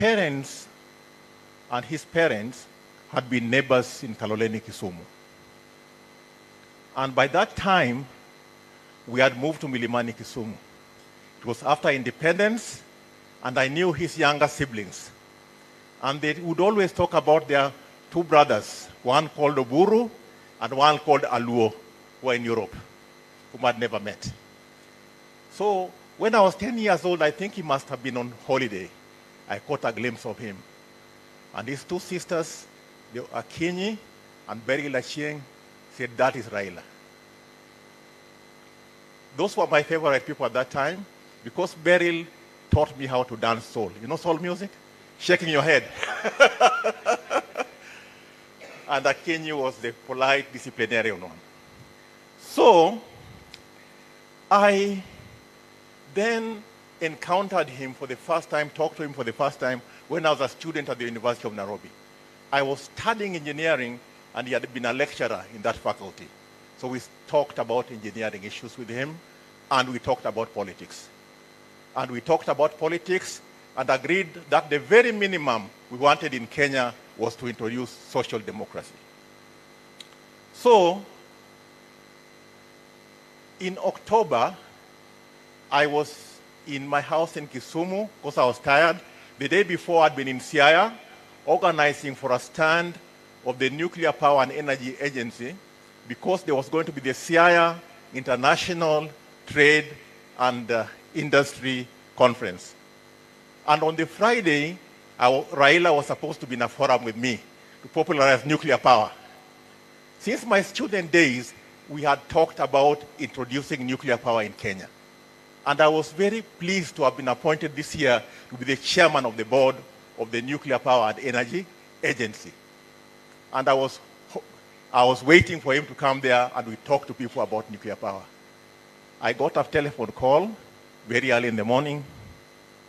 parents and his parents had been neighbors in Kaloleni, Kisumu. And by that time, we had moved to Milimani, Kisumu. It was after independence, and I knew his younger siblings. And they would always talk about their two brothers, one called Uhuru and one called Aluo, who were in Europe, whom I'd never met. So when I was 10 years old, I think he must have been on holiday. I caught a glimpse of him. And his two sisters, akiingia and Beryl Achieng, said, that is Raila. Those were my favorite people at that time, because Beryl taught me how to dance soul. You know soul music? Shaking your head. And akiingia was the polite disciplinarian one. So I then encountered him for the first time, talked to him for the first time when I was a student at the University of Nairobi. I was studying engineering, and he had been a lecturer in that faculty. So we talked about engineering issues with him, and we talked about politics. And we talked about politics and agreed that the very minimum we wanted in Kenya was to introduce social democracy. So in October, I was in my house in Kisumu because I was tired. The day before, I'd been in Siaya organizing for a stand of the Nuclear Power and Energy Agency, because there was going to be the Siaya International Trade and Industry Conference. And on the Friday, Raila was supposed to be in a forum with me to popularize nuclear power. Since my student days, we had talked about introducing nuclear power in Kenya. And I was very pleased to have been appointed this year to be the chairman of the board of the Nuclear Power and Energy Agency. And I was waiting for him to come there, and we talked to people about nuclear power. I got a telephone call very early in the morning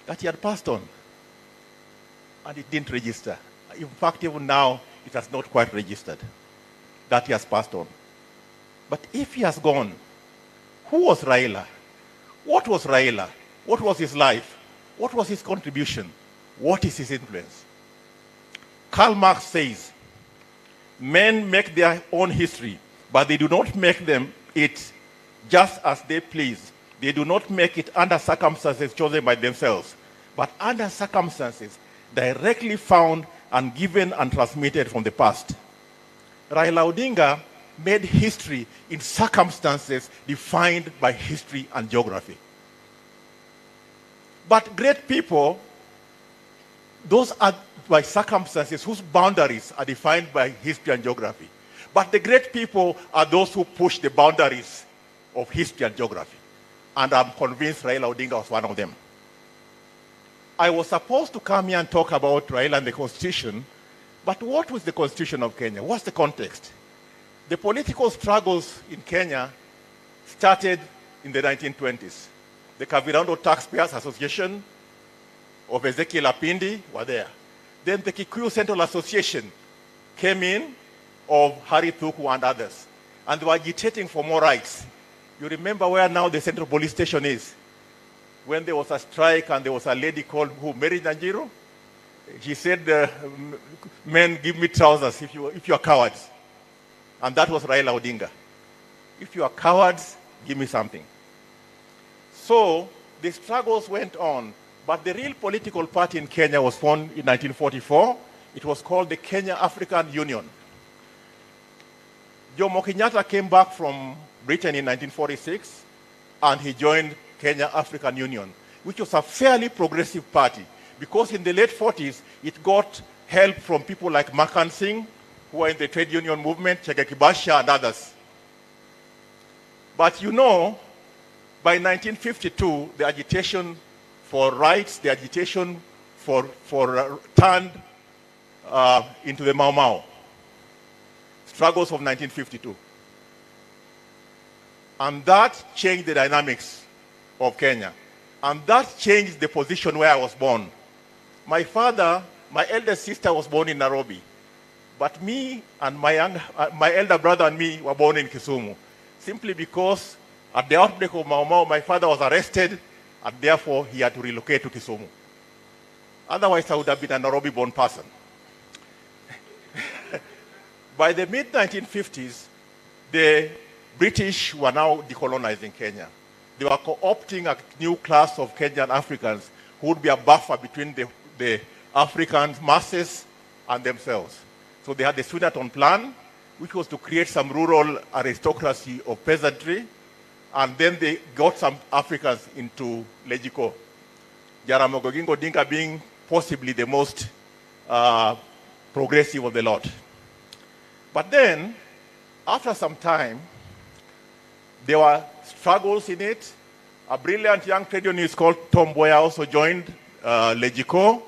that he had passed on. And it didn't register. In fact, even now, it has not quite registered that he has passed on. But if he has gone, who was Raila? What was Raila? What was his life? What was his contribution? What is his influence? Karl Marx says, men make their own history, but they do not make it just as they please. They do not make it under circumstances chosen by themselves, but under circumstances directly found and given and transmitted from the past. Raila Odinga made history in circumstances defined by history and geography. But great people, those are by circumstances whose boundaries are defined by history and geography. But the great people are those who push the boundaries of history and geography. And I'm convinced Raila Odinga was one of them. I was supposed to come here and talk about Raila and the Constitution, but what was the Constitution of Kenya? What's the context? The political struggles in Kenya started in the 1920s. The Kavirando Taxpayers Association of Ezekiel Apindi were there. Then the Kikuyu Central Association came in, of Harry Thuku and others, and they were agitating for more rights. You remember where now the Central Police Station is? When there was a strike and there was a lady called Mary Nanjiro, she said, men, give me trousers if you are cowards. And that was Raila Odinga. If you are cowards, give me something. So the struggles went on, but the real political party in Kenya was formed in 1944. It was called the Kenya African Union. Jomo Kenyatta came back from Britain in 1946, and he joined Kenya African Union, which was a fairly progressive party, because in the late 40s, it got help from people like Makan Singh, who were in the trade union movement, Chege Kibasha and others. But you know, by 1952, the agitation for rights, the agitation turned into the Mau Mau struggles of 1952. And that changed the dynamics of Kenya. And that changed the position where I was born. My father, my eldest sister was born in Nairobi. But me and my elder brother and me were born in Kisumu, simply because at the outbreak of Mau Mau, my father was arrested, and therefore he had to relocate to Kisumu. Otherwise, I would have been a Nairobi-born person. By the mid-1950s, the British were now decolonizing Kenya. They were co-opting a new class of Kenyan Africans who would be a buffer between the African masses and themselves. So they had the Swinnerton Plan, which was to create some rural aristocracy of peasantry, and then they got some Africans into Lejiko. Jaramogi Odinga being possibly the most progressive of the lot. But then, after some time, there were struggles in it. A brilliant young trade unionist called Tom Mboya also joined Lejiko,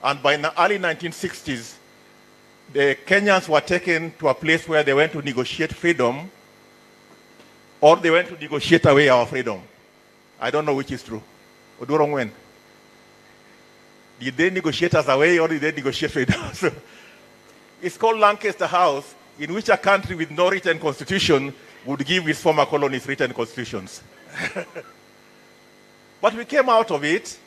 and by the early 1960s, the Kenyans were taken to a place where they went to negotiate freedom, or they went to negotiate away our freedom. I don't know which is true. Odurong when? Did they negotiate us away, or did they negotiate freedom? So, it's called Lancaster House, in which a country with no written constitution would give its former colonies written constitutions. But we came out of it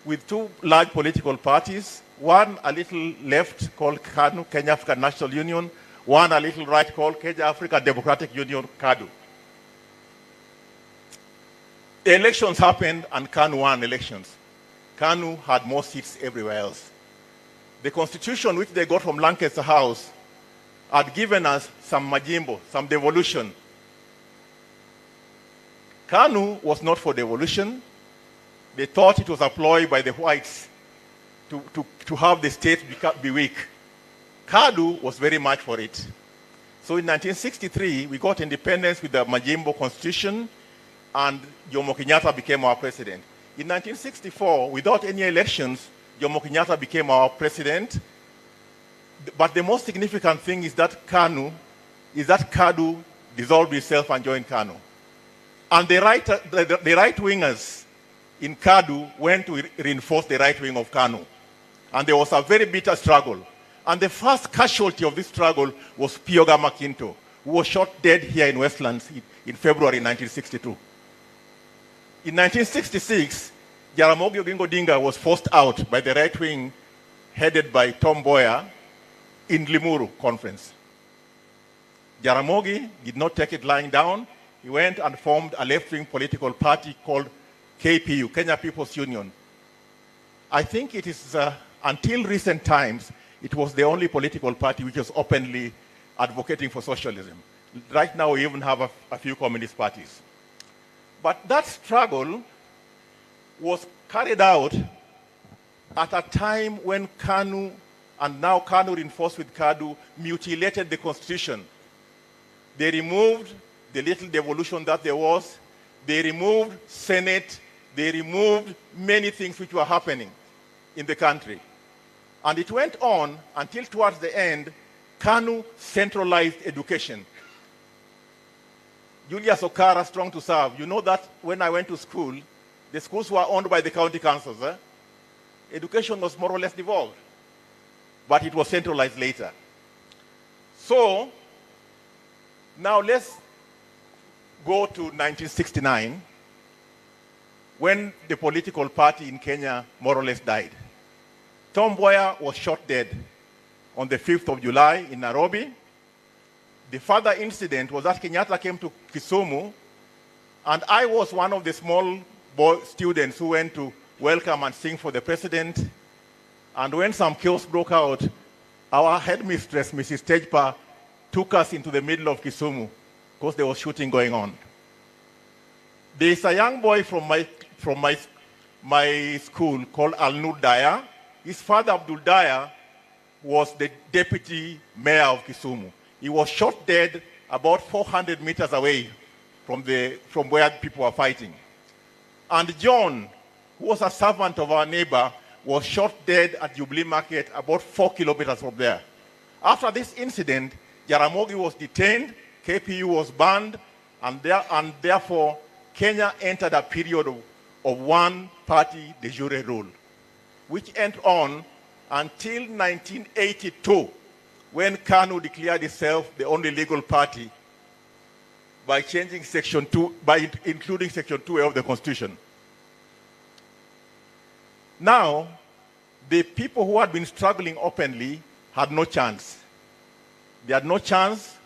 with two large political parties, one a little left called KANU, Kenya African National Union, one a little right called Kenya African Democratic Union, KADU. The elections happened and KANU won elections. KANU had more seats everywhere else. The constitution which they got from Lancaster House had given us some majimbo, some devolution. KANU was not for devolution. They thought it was a ploy by the whites to have the state be weak. KADU was very much for it. So in 1963, we got independence with the Majimbo Constitution, and Jomo Kenyatta became our president. In 1964, without any elections, Jomo Kenyatta became our president. But the most significant thing is that KADU dissolved itself and joined KANU. And the right-wingers in KADU went to reinforce the right wing of KANU. And there was a very bitter struggle. And the first casualty of this struggle was Pioga Makinto, who was shot dead here in Westlands in February 1962. In 1966, Jaramogi Odinga was forced out by the right wing headed by Tom Mboya in Limuru conference. Jaramogi did not take it lying down. He went and formed a left-wing political party called KPU, Kenya People's Union. I think it is, until recent times, it was the only political party which was openly advocating for socialism. Right now, we even have a few communist parties. But that struggle was carried out at a time when KANU, and now KANU reinforced with KADU, mutilated the constitution. They removed the little devolution that there was. They removed Senate. They removed many things which were happening in the country. And it went on until towards the end, KANU centralized education. Julius Okara, strong to serve. You know that when I went to school, the schools were owned by the county councils. Education was more or less devolved, but it was centralized later. So, now let's go to 1969, when the political party in Kenya more or less died. Tom Mboya was shot dead on the 5th of July in Nairobi. The further incident was that Kenyatta came to Kisumu, and I was one of the small students who went to welcome and sing for the president. And when some chaos broke out, our headmistress, Mrs. Tejpa, took us into the middle of Kisumu because there was shooting going on. There is a young boy from my school called Al-Nur Daya. His father, Abdul Daya, was the deputy mayor of Kisumu. He was shot dead about 400 meters away from where people were fighting. And John, who was a servant of our neighbor, was shot dead at Jubilee Market about 4 kilometers from there. After this incident, Jaramogi was detained, KPU was banned, and therefore Kenya entered a period of one-party de jure rule, which went on until 1982, when KANU declared itself the only legal party by changing Section 2, by including Section 2A of the Constitution. Now, the people who had been struggling openly had no chance. They had no chance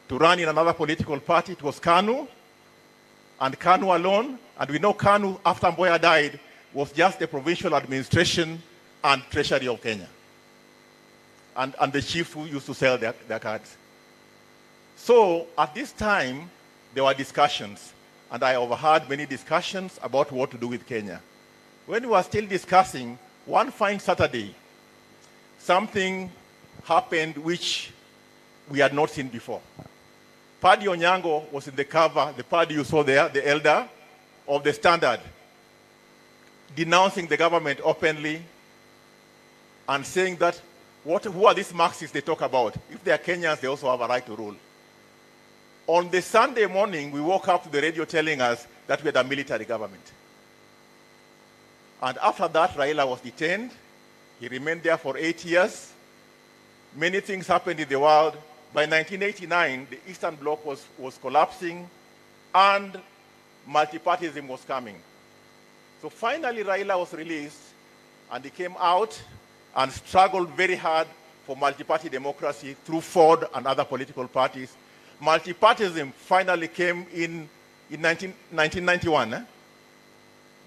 to run in another political party. It was KANU, and KANU alone. And we know KANU, after Mboya died, was just the provincial administration and treasury of Kenya. And the chiefs who used to sell their cards. So at this time, there were discussions. And I overheard many discussions about what to do with Kenya. When we were still discussing, one fine Saturday, something happened which we had not seen before. Paddy Onyango was in the cover, the Paddy you saw there, the elder of the Standard, denouncing the government openly and saying that, who are these Marxists they talk about? If they are Kenyans, they also have a right to rule. On the Sunday morning, we woke up to the radio telling us that we had a military government. And after that, Raila was detained. He remained there for 8 years. Many things happened in the world. By 1989, the Eastern Bloc was collapsing and multipartyism was coming. So finally, Raila was released and he came out and struggled very hard for multi-party democracy through Ford and other political parties. Multipartyism finally came in 1991,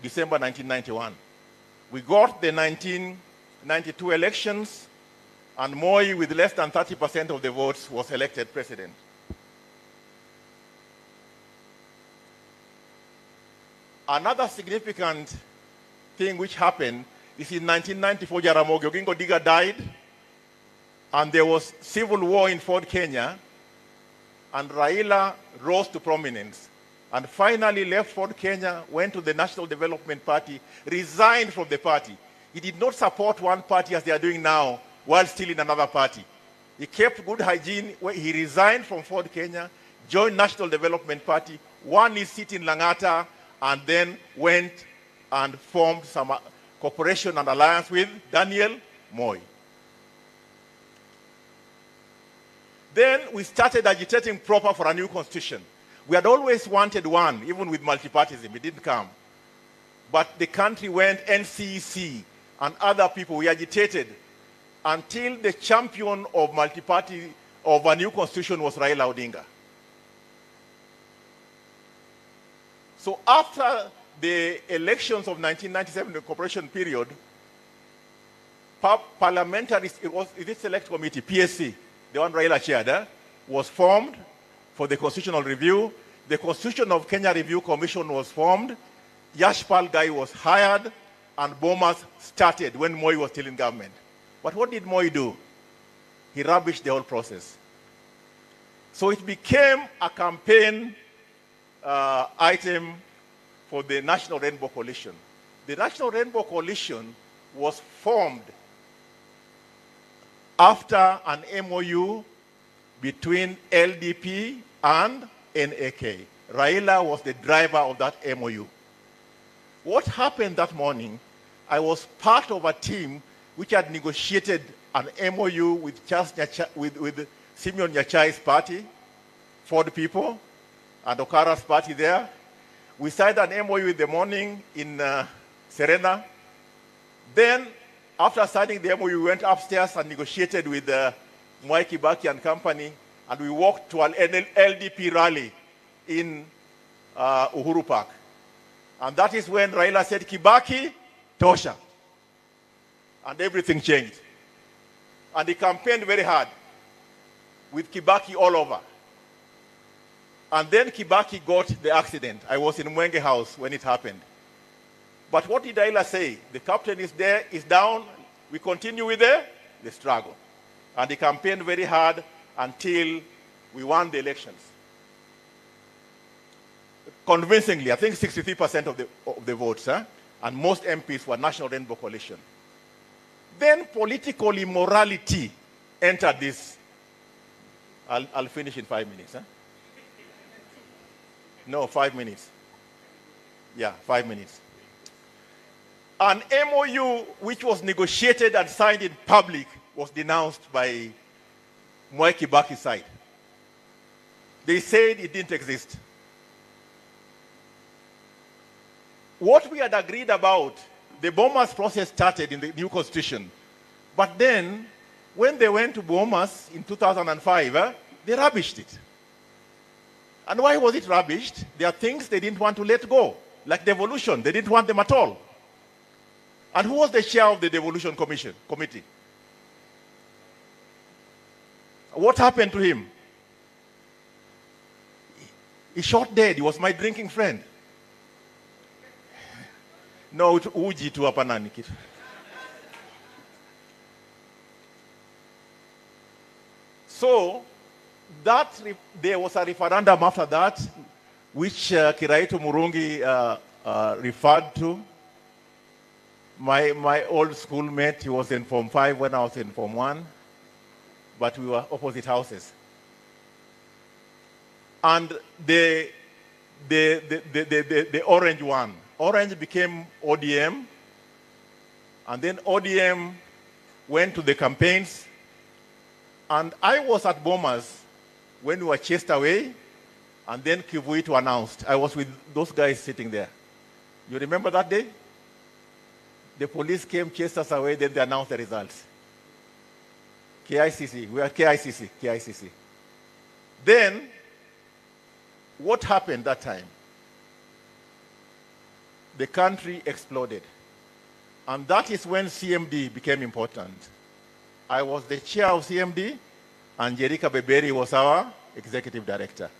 December 1991. We got the 1992 elections, and Moi, with less than 30% of the votes, was elected president. Another significant thing which happened is in 1994, Jaramogi Oginga Odinga died, and there was civil war in Ford, Kenya, and Raila rose to prominence and finally left Ford, Kenya, went to the National Development Party, resigned from the party. He did not support one party as they are doing now while still in another party. He kept good hygiene. He resigned from Ford, Kenya, joined National Development Party, won his seat in Lang'ata, and then went and formed some cooperation and alliance with Daniel Moi. Then we started agitating proper for a new constitution. We had always wanted one, even with multipartyism. It didn't come. But the country went NCEC and other people, we agitated until the champion of multiparty, of a new constitution was Raila Odinga. So after the elections of 1997, the cooperation period, parliamentaries, it was the select committee, PSC, the one Raila chaired, was formed for the constitutional review. The Constitution of Kenya Review Commission was formed. Yashpal Gai was hired, and Bomas started when Moi was still in government. But what did Moi do? He rubbished the whole process. So it became a campaign item for the National Rainbow Coalition. The National Rainbow Coalition was formed after an MOU between LDP and NAK. Raila was the driver of that MOU. What happened that morning, I was part of a team which had negotiated an MOU with Simeon Nyachai's party, Ford people, and Okara's party there. We signed an MOU in the morning in Serena. Then, after signing the MOU, we went upstairs and negotiated with Mwai Kibaki and company, and we walked to an LDP rally in Uhuru Park. And that is when Raila said, Kibaki, tosha. And everything changed. And he campaigned very hard with Kibaki all over. And then Kibaki got the accident. I was in Mwenge House when it happened. But what did Raila say? The captain is there, is down. We continue with the struggle. And he campaigned very hard until we won the elections. Convincingly, I think 63% of the votes, and most MPs were National Rainbow Coalition. Then political immorality entered this. I'll finish in 5 minutes. No, 5 minutes. Yeah, 5 minutes. An MOU which was negotiated and signed in public was denounced by Mwai Kibaki's side. They said it didn't exist. What we had agreed about the Bomas process started in the new constitution. But then, when they went to Bomas in 2005, they rubbished it. And why was it rubbished? There are things they didn't want to let go, like devolution. They didn't want them at all. And who was the chair of the devolution committee? What happened to him? He shot dead. He was my drinking friend. No, uji tu hapa nani kitu. So, there was a referendum after that, which Kiraitu Murungi referred to. My old schoolmate, he was in Form 5 when I was in Form 1, but we were opposite houses. And the orange one, Orange became ODM, and then ODM went to the campaigns, and I was at Bomas when we were chased away, and then Kivuitu announced. I was with those guys sitting there. You remember that day? The police came, chased us away, then they announced the results. KICC, we are KICC. Then, what happened that time? The country exploded. And that is when CMD became important. I was the chair of CMD, and Jerika Beberi was our executive director.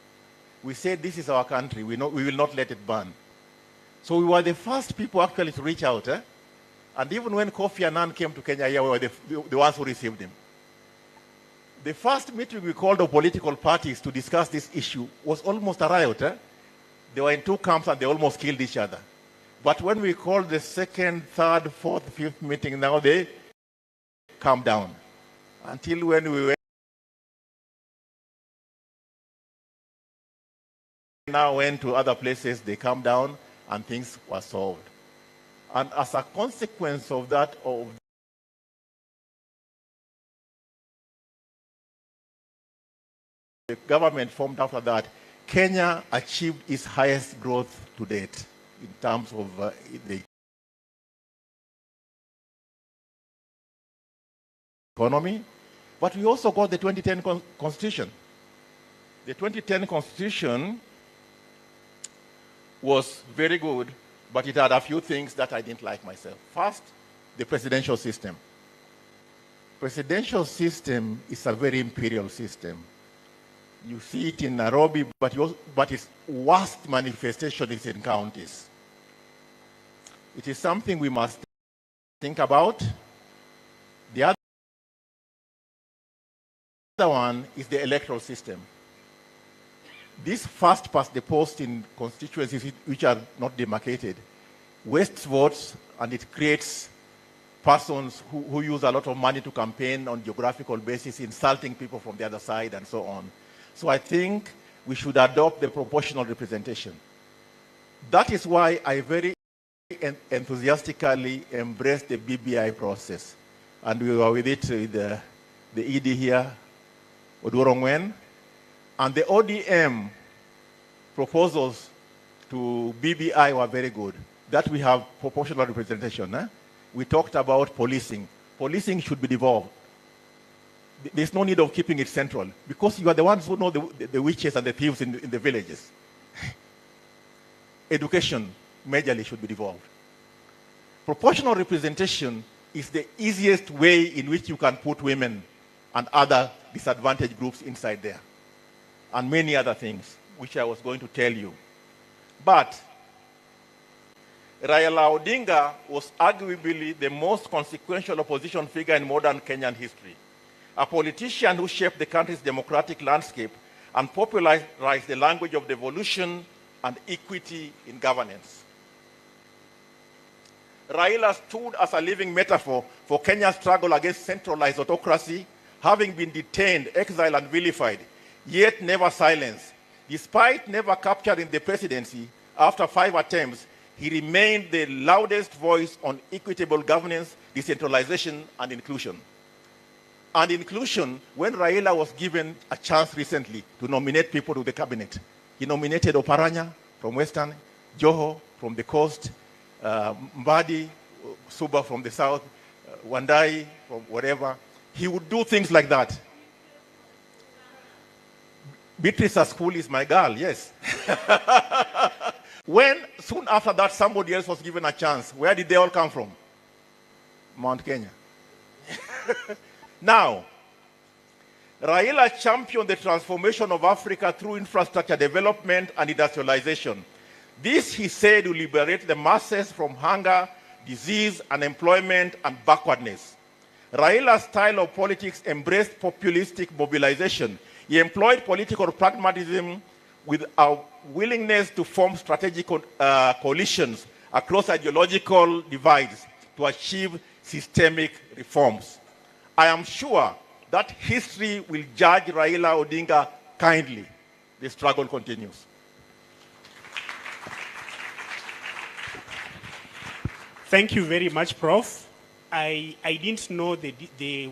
We said, this is our country, we will not let it burn. So we were the first people actually to reach out. And even when Kofi Annan came to Kenya, we were the ones who received him. The first meeting we called of political parties to discuss this issue was almost a riot. They were in two camps and they almost killed each other. But when we called the second, third, fourth, fifth meeting, now they calmed down. Until when we went to other places, they calmed down and things were solved. And as a consequence of that, the government formed after that, Kenya achieved its highest growth to date in terms of the economy. But we also got the 2010 Constitution. The 2010 Constitution was very good, but it had a few things that I didn't like myself. First, the presidential system. Presidential system is a very imperial system. You see it in Nairobi, but its worst manifestation is in counties. It is something we must think about. The other one is the electoral system. This first past the post in constituencies which are not demarcated wastes votes, and it creates persons who use a lot of money to campaign on geographical basis, insulting people from the other side and so on. So I think we should adopt the proportional representation. That is why I very enthusiastically embraced the BBI process. And we were with it with the ED here, Odurongwen. And the ODM proposals to BBI were very good. That we have proportional representation. We talked about policing. Policing should be devolved. There's no need of keeping it central, because you are the ones who know the witches and the thieves in the villages. Education, majorly, should be devolved. Proportional representation is the easiest way in which you can put women and other disadvantaged groups inside there, and many other things, which I was going to tell you. But Raila Odinga was arguably the most consequential opposition figure in modern Kenyan history. A politician who shaped the country's democratic landscape and popularized the language of devolution and equity in governance. Raila stood as a living metaphor for Kenya's struggle against centralized autocracy, having been detained, exiled, and vilified, yet never silenced. Despite never capturing the presidency, after 5 attempts, he remained the loudest voice on equitable governance, decentralization, and inclusion. And inclusion, when Raila was given a chance recently to nominate people to the cabinet, he nominated Oparanya from Western, Joho from the coast, Mbadi Suba from the south, Wandai from whatever. He would do things like that. Beatrice School is my girl, yes. When soon after that somebody else was given a chance, where did they all come from? Mount Kenya. Now, Raila championed the transformation of Africa through infrastructure development and industrialization. This, he said, will liberate the masses from hunger, disease, unemployment, and backwardness. Raila's style of politics embraced populistic mobilization. He employed political pragmatism with a willingness to form strategic coalitions across ideological divides to achieve systemic reforms. I am sure that history will judge Raila Odinga kindly. The struggle continues. Thank you very much, Prof. I didn't know the way